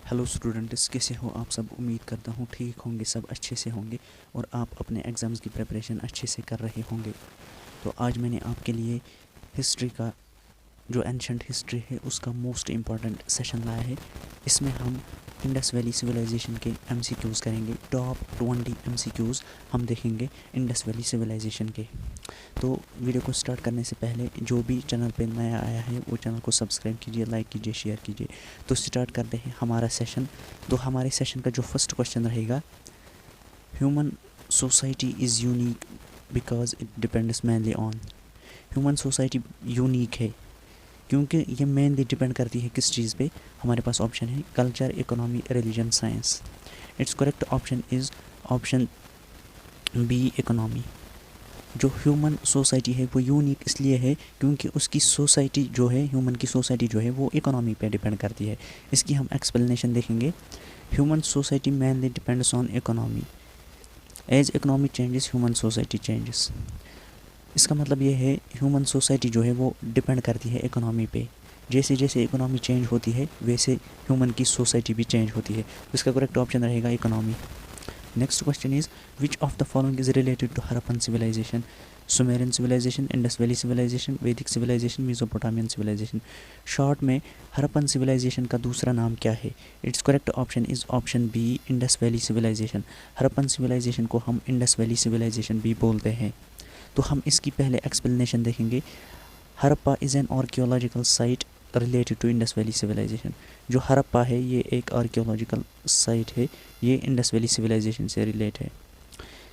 Hello students, कैसे हो आप सब। उम्मीद करता हूँ ठीक होंगे, सब अच्छे से होंगे और आप अपने एग्ज़ाम्स की प्रिपरेशन अच्छे से कर रहे होंगे। तो आज मैंने आपके लिए हिस्ट्री का जो एंशंट हिस्ट्री है उसका मोस्ट इम्पॉर्टेंट सेशन लाया है। इसमें हम इंडस वैली सिविलाइजेशन के एमसीक्यूज़ करेंगे। टॉप 20 एमसीक्यूज़ हम देखेंगे इंडस वैली सिविलाइजेशन के। तो वीडियो को स्टार्ट करने से पहले जो भी चैनल पे नया आया है वो चैनल को सब्सक्राइब कीजिए, लाइक कीजिए, शेयर कीजिए। तो स्टार्ट करते हैं हमारा सेशन। तो हमारे सेशन का जो फर्स्ट क्वेश्चन रहेगा, human society is unique because it depends mainly on. Human society unique है क्योंकि ये मेनली डिपेंड करती है किस चीज़ पे। हमारे पास ऑप्शन है culture, economy, religion, science. It's correct option is option B, economy. जो ह्यूमन सोसाइटी है वो यूनिक इसलिए है क्योंकि उसकी सोसाइटी जो है, ह्यूमन की सोसाइटी जो है वो इकोनॉमी पे डिपेंड करती है। इसकी हम एक्सप्लेनेशन देखेंगे। Human society mainly depends on economy. As economy changes human society changes. इसका मतलब ये है ह्यूमन सोसाइटी जो है वो डिपेंड करती है इकोनॉमी पे। जैसे जैसे इकोनॉमी चेंज होती है वैसे ह्यूमन की सोसाइटी भी चेंज होती है। इसका करेक्ट ऑप्शन रहेगा economy. Next question is, which of the following is related to Harappan civilization? Sumerian civilization, Indus Valley civilization, Vedic civilization, Mesopotamian civilization. Short में हरप्पन सिविलाइजेशन का दूसरा नाम क्या है? It's correct option is option B, Indus valley civilization. Harappan civilization को हम Indus valley civilisation भी बोलते हैं। तो हम इसकी पहले एक्सप्लेनेशन देखेंगे। Harappa is an archaeological site related to Indus valley civilization. जो हरप्पा है ये एक आर्कियोलॉजिकल साइट है, ये इंडस वैली सिविलाइजेशन से रिलेट है।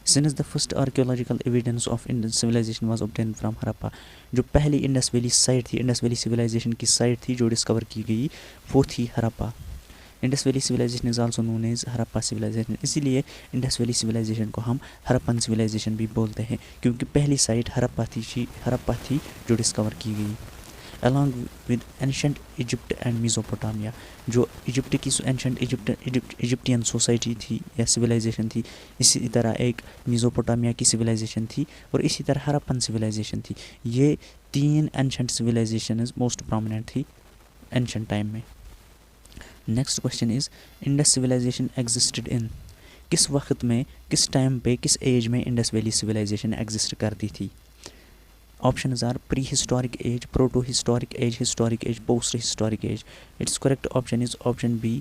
Since the first archaeological evidence of Indus civilization was obtain from Harappa. जो पहली इंडस वैली साइट थी, इंडस वैली सिविलाइजेशन की साइट थी जो डिस्कवर की गई, वो थी Harappa. Indus valley civilization is also known as Harappa civilization. इसीलिए इंडस वैली सिविलाइजेशन को हम हरप्पन सिविलाइजेशन भी बोलते हैं क्योंकि पहली साइट हरप्पा थी जो डिस्कवर की गई। Along with ancient Egypt and Mesopotamia. जो इजिप्ट की एंशंट इजिप्टियन सोसाइटी थी या सिविलाइजेशन थी, इसी तरह एक मेसोपोटामिया की सिविलाइजेशन थी और इसी तरह हरप्पन सिविलाइजेशन थी। ये तीन एंशंट सिविलाइजेशन मोस्ट प्रोमिनेंट थी एंशंट टाइम में। Next question is, Indus civilization existed in. किस वक्त में, किस टाइम पे, किस एज में इंडस वैली सिविलाइजेशन एग्जिस्ट करती थी? Options are prehistoric age, proto-historic age, historic age, post-historic age. Its correct option is option B,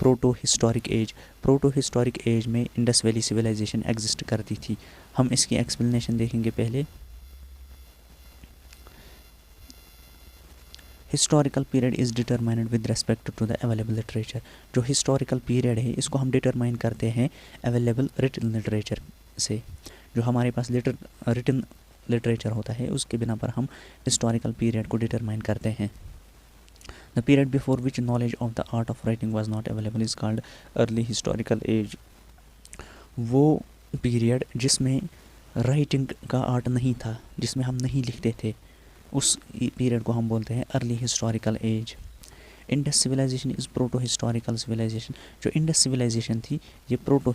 proto-historic age. Proto-historic age में इंडस वैली सिविलाइजेशन एग्जिस्ट करती थी। हम इसकी एक्सप्लेनेशन देखेंगे पहले। Historical period is determined with respect to the available literature. जो historical period है इसको हम डिटरमाइन करते हैं अवेलेबल रिटन लिटरेचर से। जो हमारे पास रिटन लिटरेचर होता है उसके बिना पर हम हिस्टोरिकल पीरियड को डिटरमाइन करते हैं। The period before which knowledge of the art of writing was not available is called early historical age. वो पीरियड जिसमें राइटिंग का आर्ट नहीं था, जिसमें हम नहीं लिखते थे, उस पीरियड को हम बोलते हैं early historical age. Indus civilization is proto historical civilization. जो इंडस सिविलाइजेशन थी ये प्रोटो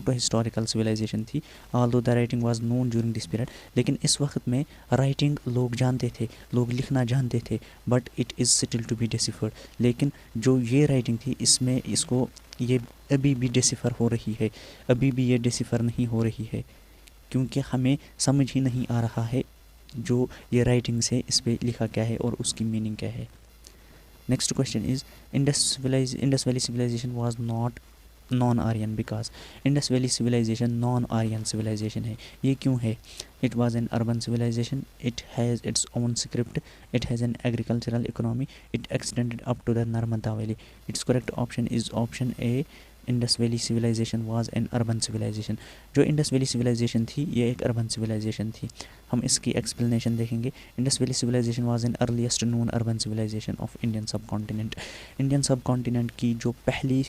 हिस्टोरिकल सिविलाइजेशन थी। Although the writing was known during this period. लेकिन इस वक्त में राइटिंग लोग जानते थे, लोग लिखना जानते थे, but it is still to be deciphered. लेकिन जो ये राइटिंग थी इसमें इसको ये अभी भी डिसिफर हो रही है, अभी भी ये डिसिफर नहीं हो रही है क्योंकि हमें समझ ही नहीं आ रहा है जो ये राइटिंग से इस पर लिखा क्या है और उसकी मीनिंग क्या है। Next question is, Indus valley civilization was not non Aryan because. Indus valley civilization non Aryan civilization है, ये क्यों है? It was an urban civilization, it has its own script, it has an agricultural economy, it extended up to the Narmada valley. It's correct option is option A, Indus valley civilization was an urban civilization. जो Indus valley civilization थी ये एक urban civilization थी। हम इसकी explanation देखेंगे। Indus valley civilization was an earliest known urban civilization of Indian subcontinent. Indian subcontinent की जो पहली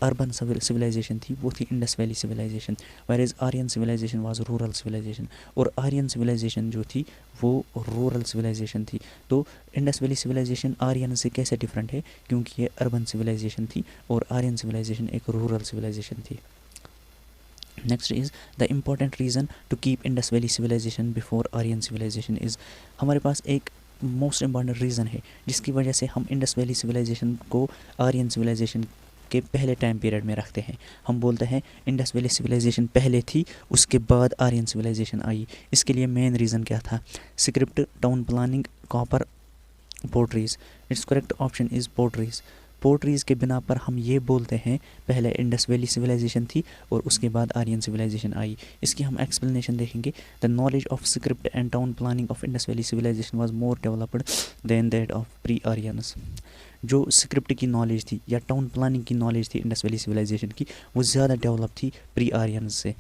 अर्बन सिविलाइजेशन थी वो थी Indus valley civilization. Where Aryan civilization was rural civilization, और आर्यन सिविलाइजेशन जो थी वो रूरल सिविलाइजेशन थी। तो इंडस वैली सिविलाइजेशन आर्यन से कैसे डिफरेंट है? क्योंकि ये अर्बन सिविलाइजेशन थी और आर्यन सिविलाइजेशन एक रूरल सिविलाइजेशन थी। Next is the important reason to keep Indus valley civilization before Aryan civilization is. हमारे पास एक मोस्ट इम्पॉर्टेंट रीज़न है जिसकी वजह से हम इंडस वैली सिविलाइजेशन को आर्यन सिविलाइजेशन के पहले टाइम पीरियड में रखते हैं। हम बोलते हैं इंडस वैली सिविलाइजेशन पहले थी, उसके बाद आर्यन सिविलाइजेशन आई। इसके लिए मेन रीज़न क्या था? Script, town planning, copper, potteries. Its correct option is potteries. Potteries के बिना पर हम ये बोलते हैं पहले इंडस वैली सिविलाइजेशन थी और उसके बाद आर्यन सिविलाइजेशन आई। इसकी हम एक्सप्लेनेशन देखेंगे। The knowledge of script and town planning of Indus valley civilization was more developed than that of pre Aryans. जो स्क्रिप्ट की नॉलेज थी या टाउन प्लानिंग की नॉलेज थी इंडस वैली सिविलाइजेशन की, वो ज़्यादा डेवलप थी प्री आर्यंस से।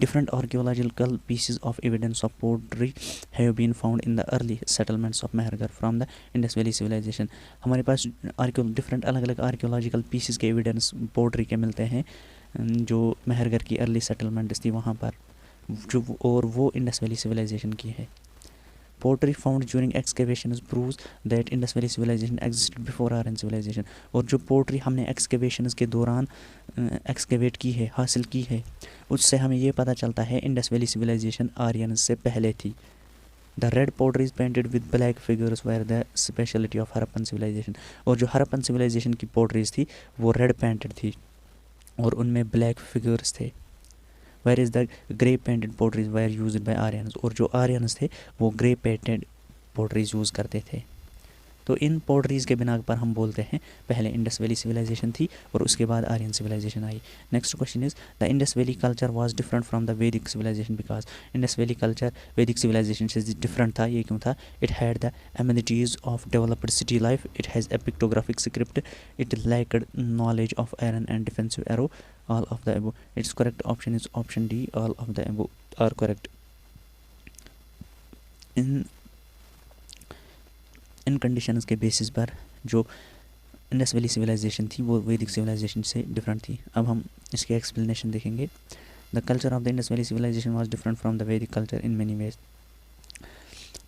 Different archaeological pieces of evidence of pottery have been found in the early settlements of Mehrgarh from the Indus Valley civilization. हमारे पास डिफरेंट अलग अलग आर्कियोलॉजिकल पीसीज के एविडेंस पोट्री के मिलते हैं जो मेहरगढ़ की अर्ली सेटलमेंट्स थी वहाँ पर, जो और वो इंडस वैली सिविलाइजेशन की है। Pottery found during excavations proves that Indus Valley civilization existed before Aryan civilization. और जो पोट्री हमने एक्सकेवेशंस के दौरान एक्सकेवेट की है, हासिल की है, उससे हमें ये पता चलता है इंडस वैली सिविलाइजेशन आर्यन से पहले थी। The red potteries painted with black figures were the speciality of Harappan civilization. और जो हरप्पन सिविलाइजेशन की पोट्रीज थी वो रेड पेंटेड थी और उनमें ब्लैक फिगर्स थे। Where is the grey painted potteries were use by Aryans. और जो आर्यंस थे वो ग्रे पेंटेड पोट्रीज यूज़ करते थे। तो इन पोट्रीज़ के बिना पर हम बोलते हैं पहले इंडस वैली सिविलाइजेशन थी और उसके बाद आर्यन सिविलाइजेशन आई। Next question is the Indus valley culture was different from the Vedic civilisation because. Indus valley culture Vedic civilisation से डिफरेंट था, ये क्यों था? It had the amenities of developed city life, it has a pictographic script, it lacked knowledge of iron and defensive arrow, all of the above. Its correct option is option D, all of the above are correct. In conditions के basis पर जो Indus valley civilization थी वो वैदिक civilisation से different थी। अब हम इसके एक्सप्लेनेशन देखेंगे। The culture of the Indus valley civilization was different from the Vedic culture in many ways.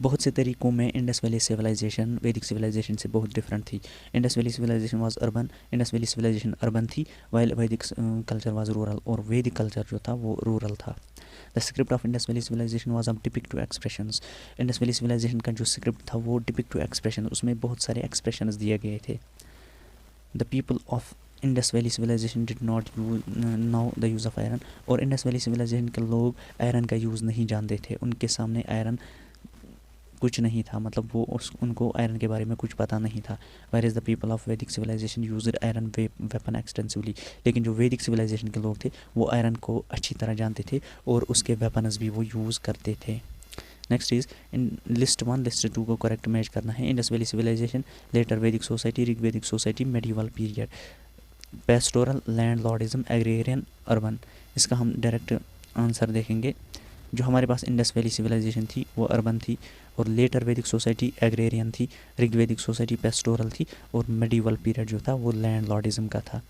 बहुत से तरीक़ों में Indus valley civilization Vedic civilisation से बहुत डिफरेंट थी। Indus valley civilization was urban, Indus valley civilization urban थी, while Vedic culture was rural, और Vedic culture जो था वो रूरल था। The script of Indus valley civilization was अब depict to expressions. Indus valley civilization का जो स्क्रिप्ट था वो डिपिक्ट टू एक्सप्रेशन, उसमें बहुत सारे एक्सप्रेशंस दिए गए थे। The people of Indus valley civilization did not know the use of iron. और इंडस वैली सिविलाइजेशन के लोग आयरन का यूज़ नहीं जानते थे, उनके सामने आयरन कुछ नहीं था, मतलब वो उनको आयरन के बारे में कुछ पता नहीं था। Where is the people of Vedic civilization used iron weapon extensively. लेकिन जो वैदिक सिविलाइजेशन के लोग थे वो आयरन को अच्छी तरह जानते थे और उसके वेपन्स भी वो यूज़ करते थे। Next is in list 1 list 2 को करेक्ट मैच करना है। Indus valley civilization, later Vedic society, Rig Vedic society, medieval period, pastoral, land lordism, agrarian, urban. इसका हम डायरेक्ट आंसर देखेंगे। जो हमारे पास इंडस वैली सिविलाइजेशन थी वो अर्बन थी, और लेटर वैदिक सोसाइटी एग्रेरियन थी, ऋग्वैदिक सोसाइटी पेस्टोरल थी, और मेडिवल पीरियड जो था वो लैंड लॉर्डिज्म का था।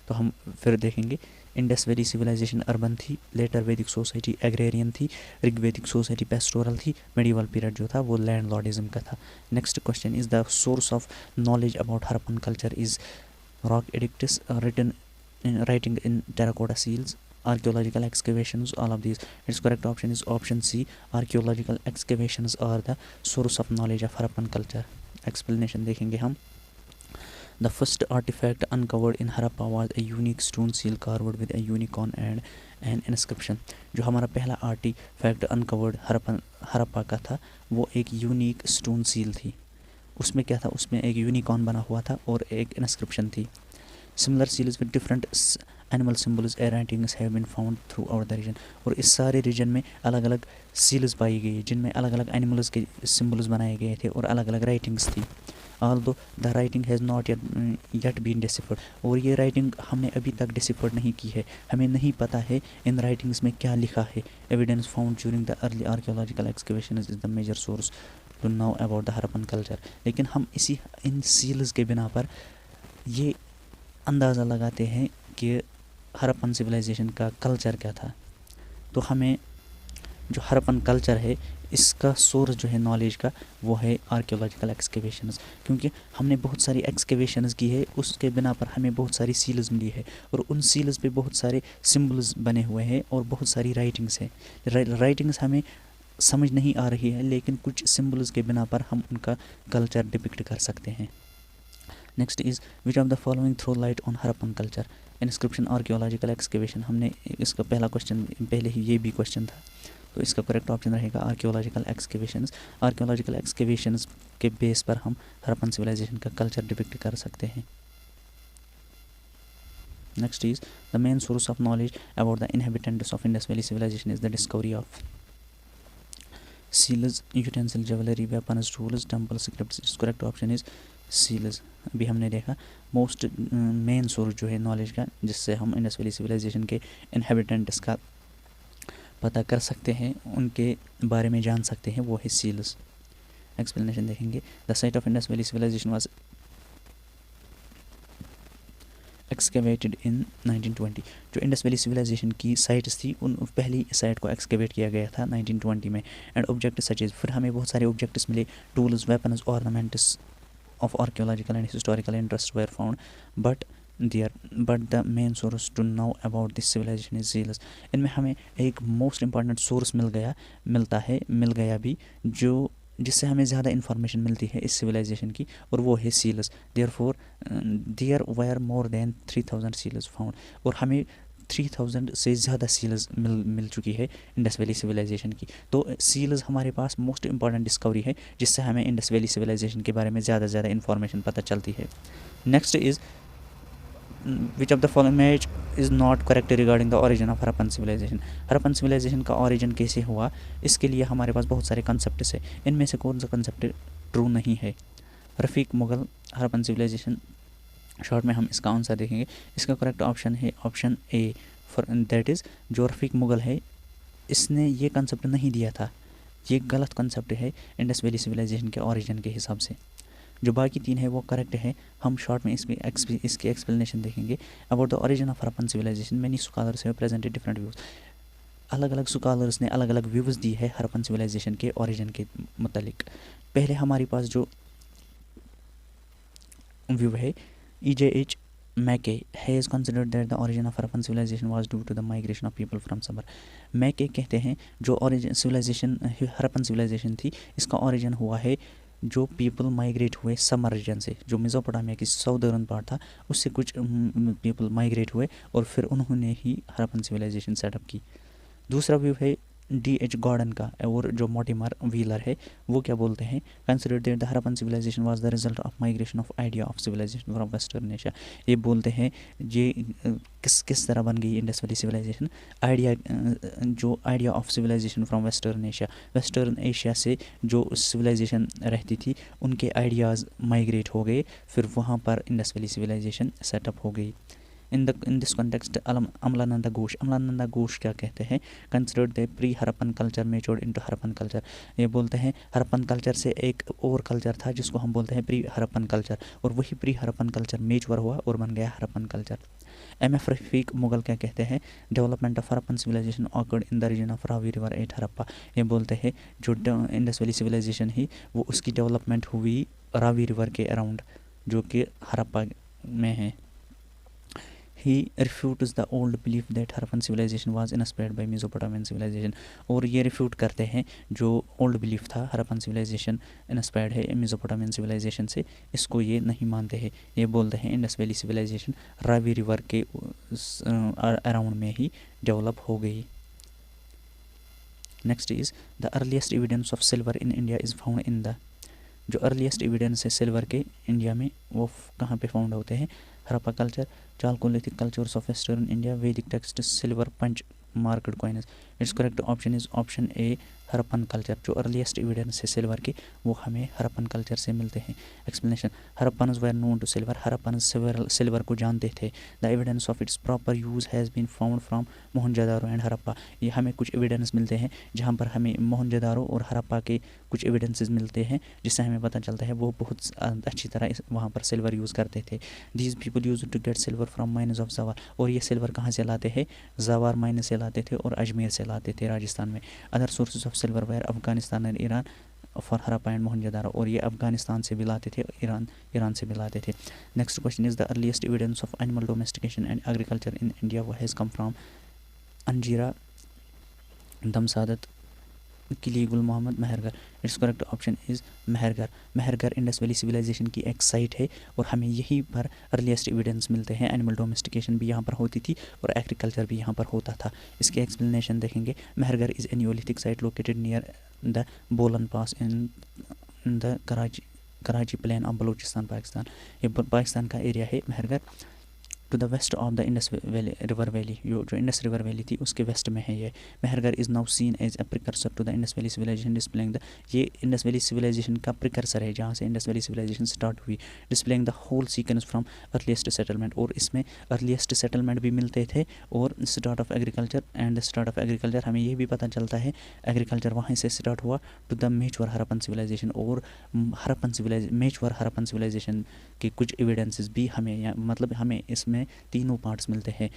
तो हम फिर देखेंगे, इंडस वैली सिविलाइजेशन अर्बन थी, लेटर वैदिक सोसाइटी एग्रेरियन थी, ऋग्वैदिक सोसाइटी पेस्टोरल थी, मेडिवल पीरियड जो था वो लैंड लॉर्डिज्म का था। Next question is the source of knowledge about Harappan culture is rock edicts written writing in terracotta seals, archaeological excavations, all of these. Its correct option is option C. Archaeological excavations are the source of knowledge of Harappan culture. Explanation देखेंगे हम। The first artifact uncovered in Harappa was a unique stone seal carved with a unicorn and an inscription. जो हमारा पहला artefact uncovered Harappa का था वो एक unique stone seal थी। उसमें क्या था? उसमें एक यूनिकॉर्न बना हुआ था और एक इंस्क्रिप्शन थी। Similar seals with different animal symbols and writings have been found throughout the region. और इस सारे रीजन में अलग अलग सील्स पाई गई जिनमें अलग अलग एनिमल्स के सिम्बल्स बनाए गए थे और अलग अलग राइटिंग्स थी। Although the writing has not yet been deciphered. और ये राइटिंग हमने अभी तक डिसिफर्ड नहीं की है, हमें नहीं पता है इन राइटिंग्स में क्या लिखा है। Evidence found during the early archaeological excavations is the major source to know about the Harappan culture. लेकिन हम इन सील्स के बिना पर ये अंदाज़ा लगाते हैं कि हरप्पन सिविलाइजेशन का कल्चर क्या था। तो हमें जो हरप्पन कल्चर है इसका सोर्स जो है नॉलेज का वो है आर्कियोलॉजिकल एक्सकेवेशंस, क्योंकि हमने बहुत सारी एक्सकेवेशंस की है, उसके बिना पर हमें बहुत सारी सील्स मिली है और उन सील्स पे बहुत सारे सिम्बल्स बने हुए हैं और बहुत सारी राइटिंग्स हैं। राइटिंग्स हमें समझ नहीं आ रही है, लेकिन कुछ सिंबल्स के बिना पर हम उनका कल्चर डिपिक्ट कर सकते हैं। Next is which of the following throw light on Harappan culture, inscription, archaeological excavation. हमने इसका पहला क्वेश्चन, पहले ही ये भी क्वेश्चन था, तो इसका करेक्ट ऑप्शन रहेगा आर्कियोलॉजिकल एक्सकेवेशंस। आर्कियोलॉजिकल एक्सकेवेशंस के बेस पर हम हरप्पन सिविलाइजेशन का कल्चर डिपिक्ट कर सकते हैं। Next is the main source of knowledge about the inhabitants of Indus valley civilization is the discovery of seals, utensil, jewellery, weapons, tools, temple scripts. Correct option is seals. अभी हमने देखा most main source जो है knowledge का, जिससे हम Indus valley civilization के inhabitants का पता कर सकते हैं, उनके बारे में जान सकते हैं, वो है सील्स। एक्सप्लेनेशन देखेंगे। The site of Indus valley civilization was excavated in 1920। जो इंडस वैली सिविलाइजेशन की साइट्स थी, उन पहली साइट को एक्सकेवेट किया गया था 1920 में। एंड ऑब्जेक्ट्स सच इज, फिर हमें बहुत सारे ऑब्जेक्ट्स मिले, tools, weapons, ornaments of archaeological and historical interest were found, but the main source to know about this civilization is Zealous। इनमें हमें एक मोस्ट इम्पॉर्टेंट सोर्स मिल गया भी, जो जिससे हमें ज़्यादा इन्फॉर्मेशन मिलती है इस सिविलाइजेशन की, और वो है seals. Therefore there were more than 3000 seals found, और हमें 3000 से ज़्यादा सील्स मिल चुकी है इंडस वैली सिविलाइजेशन की। तो सील्स हमारे पास मोस्ट इंपॉर्टेंट डिस्कवरी है, जिससे हमें इंडस वैली सिविलाइजेशन के बारे में ज़्यादा से ज़्यादा इन्फॉर्मेशन पता चलती है। Next is which of the following match is not correct regarding the origin of Harappan civilization. Harappan civilization का ओरिजिन कैसे हुआ, इसके लिए हमारे पास बहुत सारे कंसेप्ट है। इनमें से कौन सा कंसेप्ट ट्रू नहीं है? रफ़ीक मुग़ल हरप्पन सिविलाइजेशन, शॉर्ट में हम इसका आंसर देखेंगे। इसका करेक्ट ऑप्शन है option A, for that is जो रफ़ीक मुग़ल है, इसने ये कंसेप्ट नहीं दिया था, ये गलत कंसेप्ट है इंडस वैली सिविलाइजेशन के ओरिजिन के हिसाब से। जो बाकी तीन है वो करेक्ट है। हम शॉर्ट में इसकी एक्सप्लेनेशन देखेंगे। About the origin of Harappan civilization many scholars have presented different views. अलग अलग स्कॉलर्स ने अलग अलग व्यूज़ दी है हरप्पन सिविलाइजेशन के ओरिजिन के मतलब। पहले हमारे पास जो व्यू है, E.J.H. Mackay has considered that the origin of Harappan civilization was due to the migration of people from Sabar। Mackay कहते हैं जो ओरिजिन सिविलाइजेशन हरप्पन सिविलाइजेशन थी, इसका ओरिजिन हुआ है जो पीपल माइग्रेट हुए समर रीजन से, जो मेसोपोटामिया की साउदर्न पार्ट था, उससे कुछ पीपल माइग्रेट हुए और फिर उन्होंने ही हरप्पन सिविलाइजेशन सेटअप की। दूसरा व्यू है D.H. गॉर्डन का, और जो मोटिमर व्हीलर है वो क्या बोलते हैं, consider that the Harappan civilization was the result of migration of idea of civilization from western Asia. ये बोलते हैं ये किस तरह बन गई इंडस वैली सिविलाइजेशन, जो idea of civilization from western Asia से जो सिविलाइजेशन रहती थी, उनके आइडियाज़ माइग्रेट हो गए, फिर वहाँ पर इंडस वैली सिविलाइजेशन सेटअप हो गई। इन दिस कॉन्टेक्स्ट अमलानंदा घोष क्या कहते हैं, considered the pre Harappan culture matured into Harappan culture. ये बोलते हैं हरप्पन कल्चर से एक और कल्चर था जिसको हम बोलते हैं प्री हरप्पन कल्चर, और वही प्री हरप्पन कल्चर मेच्योर हुआ और बन गया हरप्पन कल्चर। M.F. रफ़ीक मुग़ल क्या कहते हैं, development of Harappan civilization occurred in the region of Ravi river at Harappa. ये बोलते हैं जो इंडस वैली सिविलाइजेशन है वो उसकी डेवलपमेंट हुई रावी रिवर के अराउंड, जो कि हरप्पा में है। He refutes the old belief that Harappan civilization was inspired by Mesopotamian civilization। और ये रिफ्यूट करते हैं जो ओल्ड बिलीफ था हरप्पन सिविलाइजेशन इंस्पायर्ड है मेसोपोटामियन सिविलाइजेशन से, इसको ये नहीं मानते हैं। ये बोलते हैं Indus valley civilization Ravi river के अराउंड में ही डेवलप हो गई। Next is the earliest evidence of silver in India is found in the, जो अर्लीस्ट एविडेंस है सिल्वर के इंडिया में वो कहाँ पे फाउंड होते हैं, Harappa culture, chalcolithic cultures of western India, Vedic text, silver punch market coins. Its correct option is option A, Harappan culture. जो अर्लीस्ट एविडेंस है सिल्वर के वो हमें हरप्पन कल्चर से मिलते हैं। Explanation, Harappans were known to silver, Harappans silver को जानते थे। The evidence of its proper use has been found from Mohenjodaro and Harappa. ये हमें कुछ एविडेंस मिलते हैं जहाँ पर हमें मोहनजोदारो और हरप्पा के कुछ एविडेंसेस मिलते हैं, जिससे हमें पता चलता है वो बहुत अच्छी तरह वहाँ पर सिल्वर यूज़ करते थे। These people use to get silver from mines of Zawar. और ये सिल्वर कहाँ से लाते हैं, जवार माइनस से लाते थे और अजमेर से लाते थे राजस्थान में। Other sources of silver were Afghanistan and Iran for Harappa and Mohenjodaro. और ये अफगानिस्तान से भी लाते थे, ईरान से भी लाते थे। Next question is the earliest evidence of animal domestication and agriculture in India वो has come from Anjira, Damsadat, Kili Gul Mohammad Mehrgarh. Its correct option is Mehrgarh. Mehrgarh Indus valley civilization की एक साइट है और हमें यहीं पर अर्लीस्ट एविडेंस मिलते हैं। एनिमल डोमेस्टिकेशन भी यहाँ पर होती थी और एग्रीकल्चर भी यहाँ पर होता था। इसके एक्सप्लेनेशन देखेंगे। Mehrgarh is a neolithic site located near the Bolan pass in the Karachi plain of Balochistan Pakistan. ये पाकिस्तान का एरिया है Mehrgarh. To the west of the Indus river valley, जो इंडस रिवर वैली थी उसके वेस्ट में है ये। Mehrgarh is now seen as a precursor to the Indus valley civilization displaying the, ये इंडस वैली सिविलाइजेशन का प्रिकर्सर है जहाँ से इंडस वैली सिविलाइजेशन स्टार्ट हुई। Displaying the whole sequence from earliest settlement, और इसमें अर्लीस्ट सेटलमेंट भी मिलते थे और start of agriculture. And start of agriculture हमें ये भी पता चलता है एग्रीकल्चर वहाँ से स्टार्ट हुआ टू द मेचुअर हरप्पन सिविलाइजेशन। और मेचुअर हरप्पन सिविलाइजेशन के कुछ एविडेंसेस भी हमें मतलब हमें इसमें तीनों पार्ट्स मिलते हैं।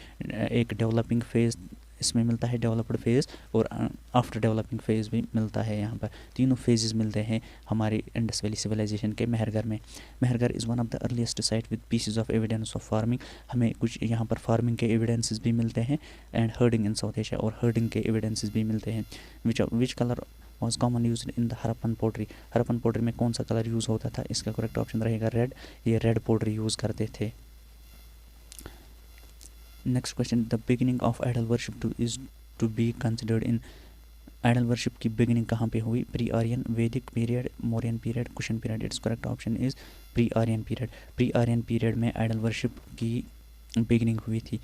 एक डेवलपिंग फेज़ इसमें मिलता है, डेवलप्ड फेज़, और आफ्टर डेवलपिंग फेज़ भी मिलता है। यहाँ पर तीनों फेजेस मिलते हैं हमारी इंडस वैली सिविलाइजेशन के मेहरगढ़ में। Mehrgarh is one of the earliest site with pieces of evidence of farming. हमें कुछ यहाँ पर फार्मिंग के एविडेंसेस भी मिलते हैं and herding in South Asia, और हर्डिंग के एविडेंसेस भी मिलते हैं। Which colour was common use in the Harappan pottery. Harappan pottery में कौन सा कलर यूज़ होता था? इसका करेक्ट ऑप्शन रहेगा रेड। ये रेड पोट्री यूज़ करते थे। Next question, the beginning of idol worship is to be considered in. Idol worship की बिगिनिंग कहाँ पे हुई? Pre Aryan, Vedic period, Mauryan period, cushion period. Its correct option is pre Aryan period. Pre Aryan period में idol worship की beginning हुई थी।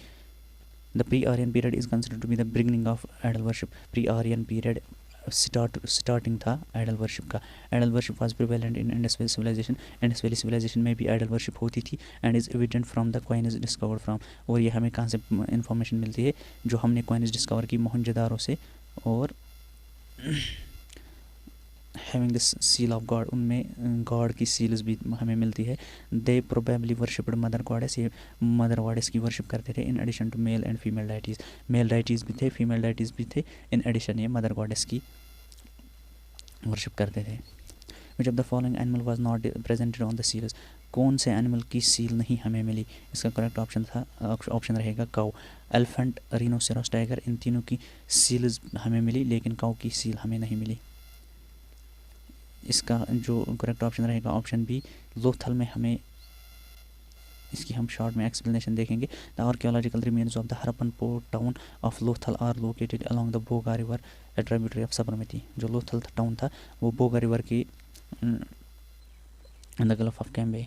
The pre Aryan period is considered to be the beginning of idol worship. Pre Aryan period starting था idol worship का। Idol worship was prevalent in Indus valley civilization. Indus valley civilization में भी idol worship होती थी and is evident from the coins discovered from. और ये हमें कहाँ से इन्फॉर्मेशन मिलती है? जो हमने कॉइन्स डिस्कवर की मोहनजोदारो से, और having this seal of god, उनमें गॉड की सील्स भी हमें मिलती है। They probably worshipped mother goddess, ये मदर गॉडेस की वर्शिप करते थे। In addition to male and female deities, male deities भी थे, फीमेल डाइटीज़ भी थे। इन एडिशन ये मदर गॉडेस की वर्शिप करते थे। Which of the following animal was not presented on the seals. कौन से एनिमल की सील नहीं हमें मिली? इसका करेक्ट ऑप्शन रहेगा काऊ। एलिफेंट, रिनोसेरोस, टाइगर, इन तीनों की सील्स हमें मिली लेकिन काऊ की सील हमें नहीं मिली। इसका जो करेक्ट ऑप्शन रहेगा ऑप्शन बी, लोथल में हमें, इसकी हम शॉर्ट में एक्सप्लेनेशन देखेंगे। The archaeological remains of the Harappan port town of Lothal are located along the Boga river a tributary of Sabarmati. जो लोथल टाउन था वो बोगा रिवर की in the gulf of Cambay,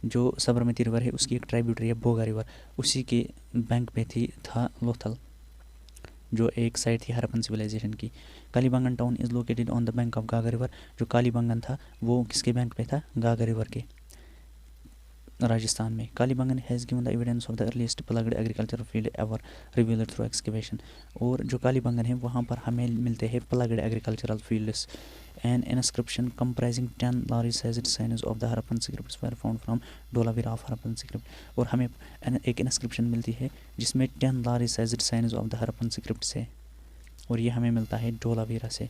जो सबरमती रिवर है उसकी एक ट्रिब्यूटरी है बोगा रिवर, उसी के बैंक पे था लोथल, जो एक साइट थी हरप्पन सिविलाइजेशन की। Kalibangan town is located on the bank of Gaga river. जो कालीबंगन था वो किसके बैंक पे था? गागा रिवर के, राजस्थान में। Kalibangan has given the evidence of the earliest ploughed agriculture field ever revealed through excavation. और जो कालीबंगन है वहाँ पर हमें मिलते हैं ploughed agricultural fields. An inscription comprising 10 large sized signs of the Harappan scripts were found from Dholavira of Harappan script. और हमें एक इंस्क्रिप्शन मिलती है जिसमें 10 large sized signs of the Harappan scripts है, और ये हमें मिलता है डोलावीरा से।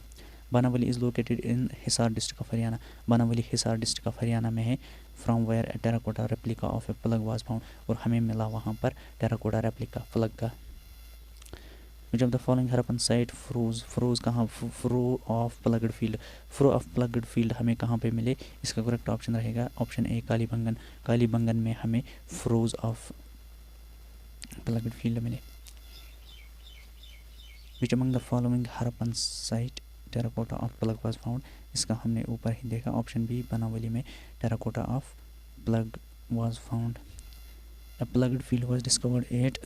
Banawali is located in Hisar district of Haryana. Banawali Hisar district of Haryana में है। From where a terracotta replica of a plough was found, और हमें मिला वहाँ पर टेराकोटा रेप्लिका प्लग का। Which of the following Harappan site furrows कहाँ? Furrow of ploughed field. Furrow of ploughed field हमें कहाँ पे मिले? इसका करेक्ट ऑप्शन रहेगा ऑप्शन ए, कालीबंगन। कालीबंगन में हमें फ्रोज ऑफ प्लग्ड फील्ड मिले। Which among the following Harappan site terracotta of plug was found. इसका हमने ऊपर ही देखा, ऑप्शन बी, बनावली में terracotta of plug was found. A plugged field was discovered at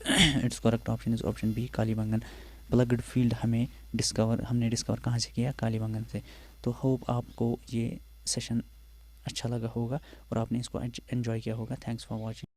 its correct option is option B, Kalibangan. Ploughed field हमने discover कहाँ से किया? कालीबंगन से। तो होप आपको ये सेशन अच्छा लगा होगा और आपने इसको एंजॉय किया होगा। Thanks for watching.